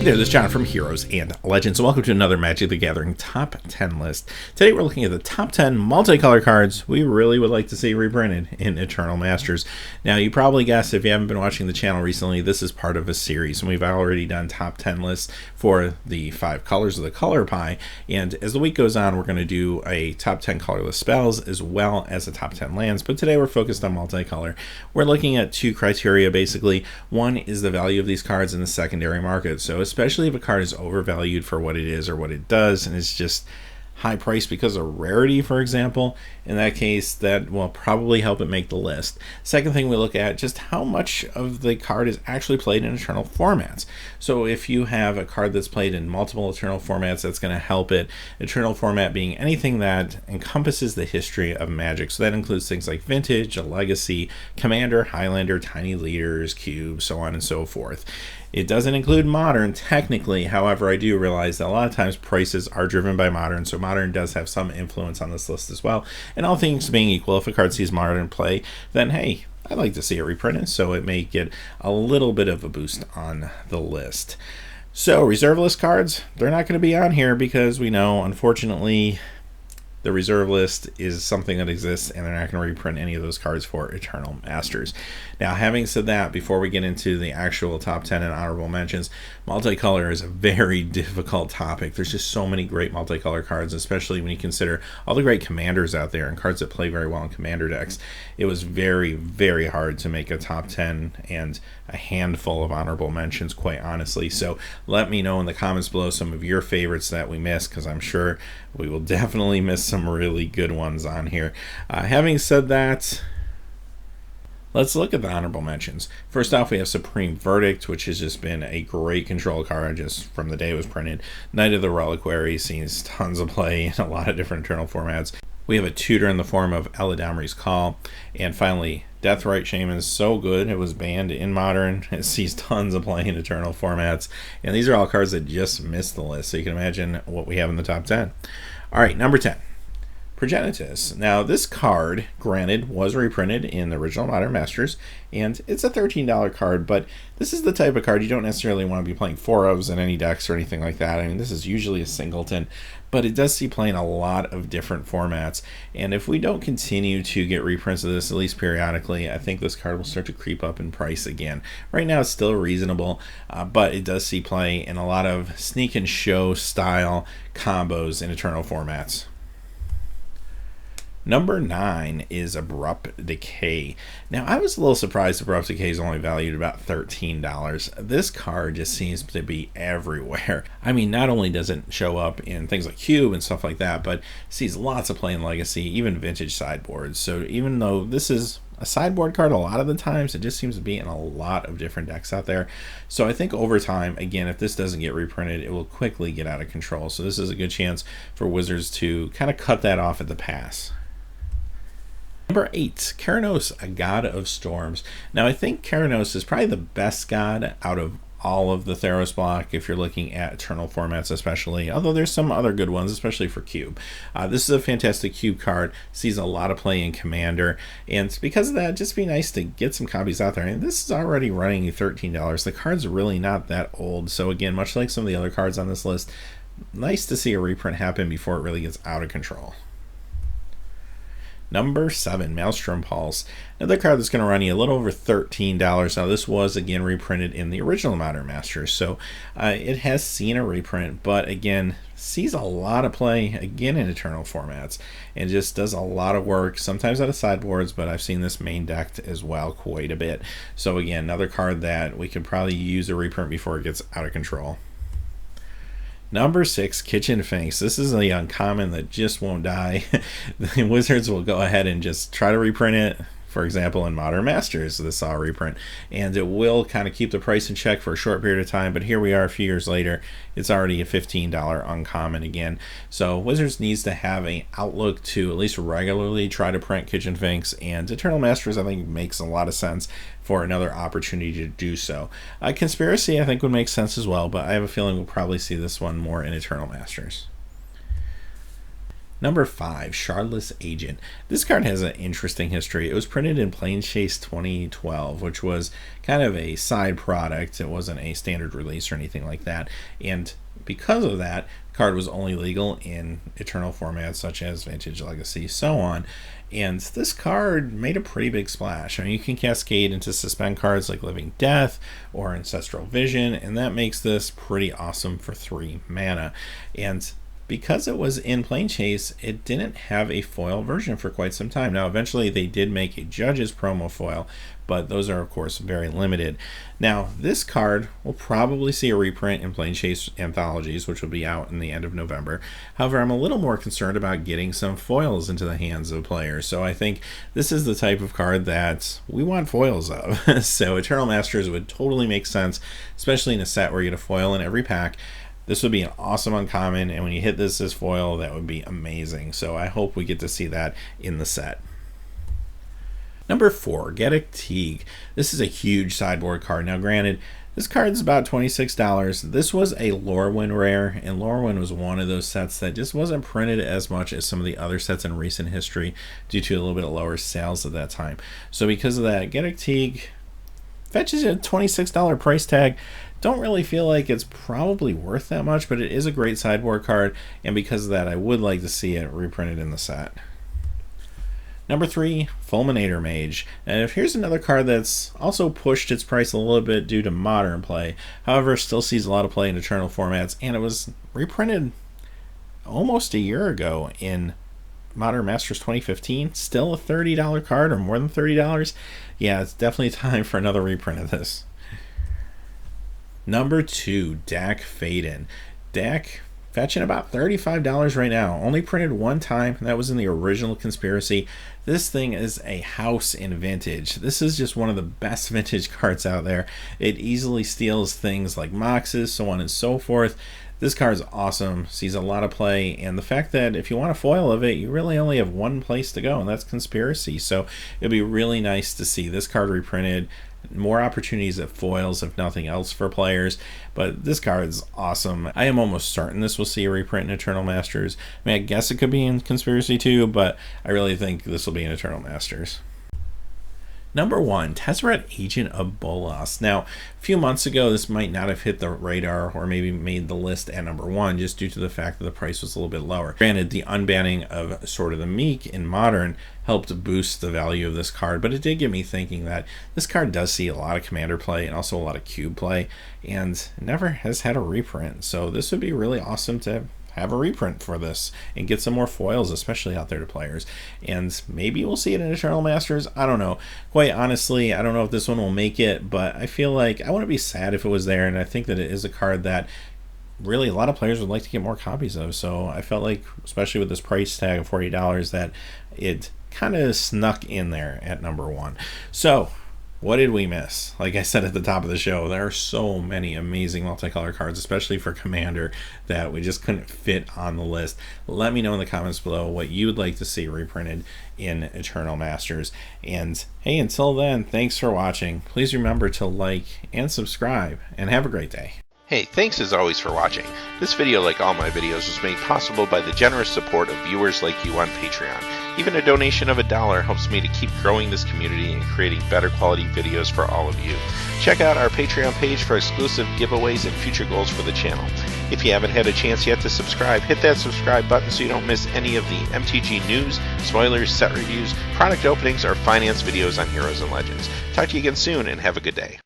Hey there, this is John from Heroes and Legends, and welcome to another Magic the Gathering Top 10 list. Today we're looking at the top 10 multicolor cards we really would like to see reprinted in Eternal Masters. Now, you probably guessed, if you haven't been watching the channel recently, this is part of a series, and we've already done top 10 lists for the 5 colors of the color pie, and as the week goes on, we're going to do a top 10 colorless spells as well as a top 10 lands, but today we're focused on multicolor. We're looking at 2 criteria, basically. One is the value of these cards in the secondary market, so especially if a card is overvalued for what it is or what it does and it's just high price because of rarity, for example, in that case that will probably help it make the list. Second thing we look at, just how much of the card is actually played in Eternal formats. So if you have a card that's played in multiple Eternal formats, that's going to help it. Eternal format being anything that encompasses the history of Magic, so that includes things like Vintage, Legacy, Commander, Highlander, Tiny Leaders, Cube, so on and so forth. It doesn't include Modern, technically. However, I do realize that a lot of times prices are driven by Modern, so Modern does have some influence on this list as well. And all things being equal, if a card sees Modern play, then hey, I'd like to see it reprinted, so it may get a little bit of a boost on the list. So, reserve list cards, they're not going to be on here because we know, unfortunately, the reserve list is something that exists, and they're not going to reprint any of those cards for Eternal Masters. Now, having said that, before we get into the actual top 10 and honorable mentions, multicolor is a very difficult topic. There's just so many great multicolor cards, especially when you consider all the great commanders out there and cards that play very well in commander decks. It was very, very hard to make a top 10 and a handful of honorable mentions, quite honestly. So let me know in the comments below some of your favorites that we missed, because I'm sure we will definitely miss some really good ones on here. Having said that, let's look at the honorable mentions. First off, we have Supreme Verdict, which has just been a great control card just from the day it was printed. Knight of the Reliquary sees tons of play in a lot of different Eternal formats. We have a tutor in the form of Eladamri's Call. And finally, Deathrite Shaman is so good, it was banned in Modern. It sees tons of play in Eternal formats. And these are all cards that just missed the list, so you can imagine what we have in the top 10. Alright, number 10. Progenitus. Now, this card, granted, was reprinted in the original Modern Masters, and it's a $13 card, but this is the type of card you don't necessarily want to be playing 4-ofs in any decks or anything like that. I mean, this is usually a singleton, but it does see play in a lot of different formats, and if we don't continue to get reprints of this, at least periodically, I think this card will start to creep up in price again. Right now, it's still reasonable, but it does see play in a lot of sneak and show style combos in Eternal formats. Number 9 is Abrupt Decay. Now, I was a little surprised Abrupt Decay is only valued about $13. This card just seems to be everywhere. I mean, not only does it show up in things like Cube and stuff like that, but sees lots of play in Legacy, even Vintage sideboards. So even though this is a sideboard card, a lot of the times it just seems to be in a lot of different decks out there. So I think over time, again, if this doesn't get reprinted, it will quickly get out of control. So this is a good chance for Wizards to kind of cut that off at the pass. Number 8, Keranos, a God of Storms. Now, I think Keranos is probably the best god out of all of the Theros block if you're looking at Eternal formats especially, although there's some other good ones, especially for Cube. This is a fantastic Cube card, sees a lot of play in Commander, and because of that, just be nice to get some copies out there. And this is already running $13. The card's really not that old, so again, much like some of the other cards on this list, nice to see a reprint happen before it really gets out of control. Number 7, Maelstrom Pulse. Another card that's going to run you a little over $13. Now, this was, again, reprinted in the original Modern Masters, so it has seen a reprint, but again, sees a lot of play, again, in Eternal formats, and just does a lot of work, sometimes out of sideboards, but I've seen this main decked as well quite a bit. So, again, another card that we could probably use a reprint before it gets out of control. Number 6, Kitchen Finks. This is the uncommon that just won't die. The Wizards will go ahead and just try to reprint it. For example, in Modern Masters, this saw a reprint, and it will kind of keep the price in check for a short period of time, but here we are a few years later, it's already a $15 uncommon again. So Wizards needs to have an outlook to at least regularly try to print Kitchen Finks, and Eternal Masters, I think, makes a lot of sense for another opportunity to do so. Conspiracy, I think, would make sense as well, but I have a feeling we'll probably see this one more in Eternal Masters. Number 5, Sharlas Agent. This card has an interesting history. It was printed in Planechase 2012, which was kind of a side product. It wasn't a standard release or anything like that. And because of that, the card was only legal in Eternal formats such as Vintage, Legacy, so on. And this card made a pretty big splash. I mean, you can cascade into suspend cards like Living Death or Ancestral Vision, and that makes this pretty awesome for 3 mana. And because it was in Planechase, it didn't have a foil version for quite some time. Now, eventually they did make a Judge's promo foil, but those are, of course, very limited. Now, this card will probably see a reprint in Planechase Anthologies, which will be out in the end of November. However, I'm a little more concerned about getting some foils into the hands of players. So I think this is the type of card that we want foils of. So Eternal Masters would totally make sense, especially in a set where you get a foil in every pack. This would be an awesome uncommon, and when you hit this as foil, that would be amazing. So I hope we get to see that in the set. Number 4, Teague. This is a huge sideboard card. Now granted, this card is about $26. This was a Lorwyn rare, and Lorwyn was one of those sets that just wasn't printed as much as some of the other sets in recent history due to a little bit of lower sales at that time. So because of that, Teague fetches a $26 price tag. Don't really feel like it's probably worth that much, but it is a great sideboard card, and because of that, I would like to see it reprinted in the set. Number 3, Fulminate Er Mage. And here's another card that's also pushed its price a little bit due to modern play. However, still sees a lot of play in Eternal formats, and it was reprinted almost a year ago in Modern Masters 2015. Still a $30 card, or more than $30. Yeah, it's definitely time for another reprint of this. Number 2, Dak Faden. Dak fetching about $35 right now. Only printed one time, and that was in the original Conspiracy. This thing is a house in Vintage. This is just one of the best Vintage cards out there. It easily steals things like Moxes, so on and so forth. This card is awesome, sees a lot of play, and the fact that if you want a foil of it, you really only have one place to go, and that's Conspiracy. So it'd be really nice to see this card reprinted. More opportunities at foils, if nothing else, for players. But this card is awesome. I am almost certain this will see a reprint in Eternal Masters. I mean, I guess it could be in Conspiracy too, but I really think this will be in Eternal Masters. Number 1, Tezzeret Agent of Bolas. Now, a few months ago, this might not have hit the radar or maybe made the list at number 1 just due to the fact that the price was a little bit lower. Granted, the unbanning of Sword of the Meek in Modern helped boost the value of this card, but it did get me thinking that this card does see a lot of Commander play and also a lot of Cube play, and never has had a reprint. So this would be really awesome to have a reprint for this and get some more foils, especially out there to players. And maybe we'll see it in Eternal Masters. I don't know. Quite honestly, I don't know if this one will make it, but I feel like I wouldn't be sad if it was there, and I think that it is a card that really a lot of players would like to get more copies of. So I felt like, especially with this price tag of $40, that it kind of snuck in there at number 1. So what did we miss? Like I said at the top of the show, there are so many amazing multicolor cards, especially for Commander, that we just couldn't fit on the list. Let me know in the comments below what you would like to see reprinted in Eternal Masters. And hey, until then, thanks for watching. Please remember to like and subscribe, and have a great day. Hey, thanks as always for watching. This video, like all my videos, was made possible by the generous support of viewers like you on Patreon. Even a donation of $1 helps me to keep growing this community and creating better quality videos for all of you. Check out our Patreon page for exclusive giveaways and future goals for the channel. If you haven't had a chance yet to subscribe, hit that subscribe button so you don't miss any of the MTG news, spoilers, set reviews, product openings, or finance videos on Heroes and Legends. Talk to you again soon, and have a good day.